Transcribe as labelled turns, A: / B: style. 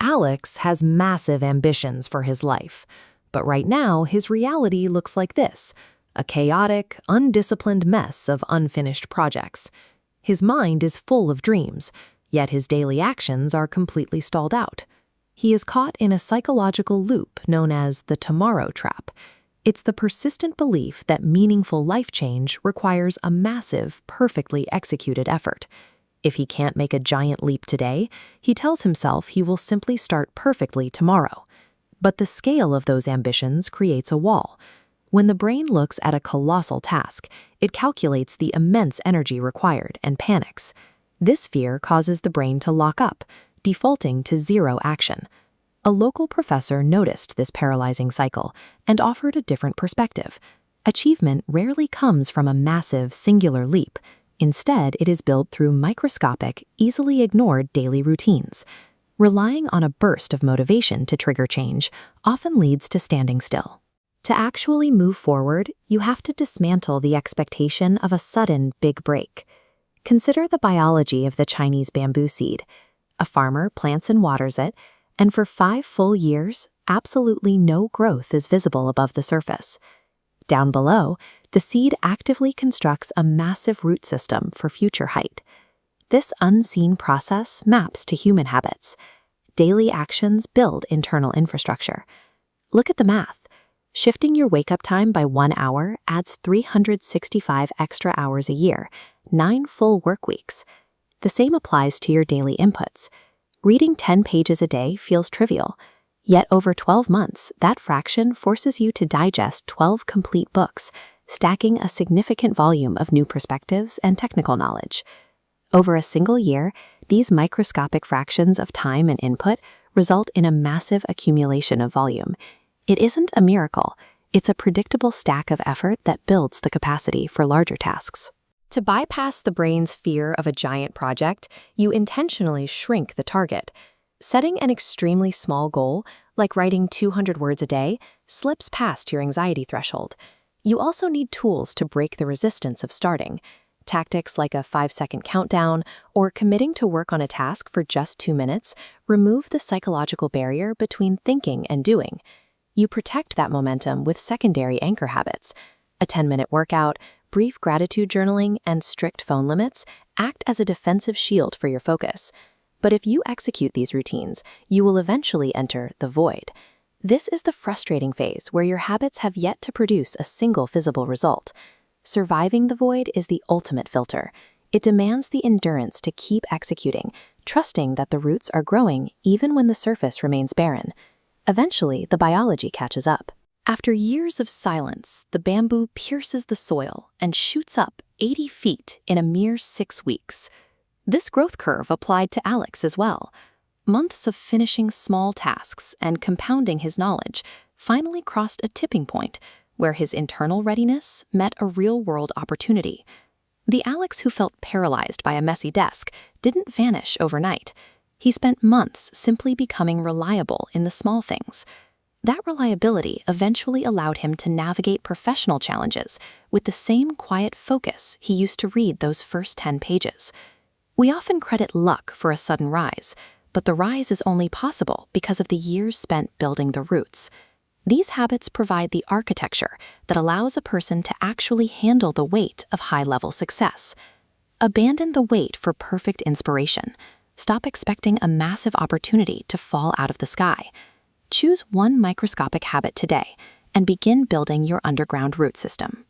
A: Alex has massive ambitions for his life, but right now his reality looks like this: a chaotic, undisciplined mess of unfinished projects. His mind is full of dreams, yet his daily actions are completely stalled out. He is caught in a psychological loop known as the tomorrow trap. It's the persistent belief that meaningful life change requires a massive, perfectly executed effort. If he can't make a giant leap today, he tells himself he will simply start perfectly tomorrow. But the scale of those ambitions creates a wall. When the brain looks at a colossal task, it calculates the immense energy required and panics. This fear causes the brain to lock up, defaulting to zero action. A local professor noticed this paralyzing cycle and offered a different perspective. Achievement rarely comes from a massive, singular leap. Instead, it is built through microscopic, easily ignored daily routines. Relying on a burst of motivation to trigger change often leads to standing still. To actually move forward, you have to dismantle the expectation of a sudden big break. Consider the biology of the Chinese bamboo seed. A farmer plants and waters it, and for 5 full years, absolutely no growth is visible above the surface. Down below, the seed actively constructs a massive root system for future height. This unseen process maps to human habits. Daily actions build internal infrastructure. Look at the math. Shifting your wake-up time by 1 hour adds 365 extra hours a year, 9 full work weeks. The same applies to your daily inputs. Reading 10 pages a day feels trivial, yet over 12 months, that fraction forces you to digest 12 complete books, stacking a significant volume of new perspectives and technical knowledge. Over a single year, these microscopic fractions of time and input result in a massive accumulation of volume. It isn't a miracle, it's a predictable stack of effort that builds the capacity for larger tasks. To bypass the brain's fear of a giant project, you intentionally shrink the target. Setting an extremely small goal, like writing 200 words a day, slips past your anxiety threshold. You also need tools to break the resistance of starting. Tactics like a 5-second countdown or committing to work on a task for just 2 minutes remove the psychological barrier between thinking and doing. You protect that momentum with secondary anchor habits. A 10-minute workout, brief gratitude journaling, and strict phone limits act as a defensive shield for your focus. But if you execute these routines, you will eventually enter the void. This is the frustrating phase where your habits have yet to produce a single visible result. Surviving the void is the ultimate filter. It demands the endurance to keep executing, trusting that the roots are growing even when the surface remains barren. Eventually, the biology catches up. After years of silence, the bamboo pierces the soil and shoots up 80 feet in a mere 6 weeks. This growth curve applied to Alex as well. Months of finishing small tasks and compounding his knowledge finally crossed a tipping point where his internal readiness met a real-world opportunity. The Alex who felt paralyzed by a messy desk didn't vanish overnight. He spent months simply becoming reliable in the small things. That reliability eventually allowed him to navigate professional challenges with the same quiet focus he used to read those first 10 pages. We often credit luck for a sudden rise, but the rise is only possible because of the years spent building the roots. These habits provide the architecture that allows a person to actually handle the weight of high-level success. Abandon the wait for perfect inspiration. Stop expecting a massive opportunity to fall out of the sky. Choose one microscopic habit today and begin building your underground root system.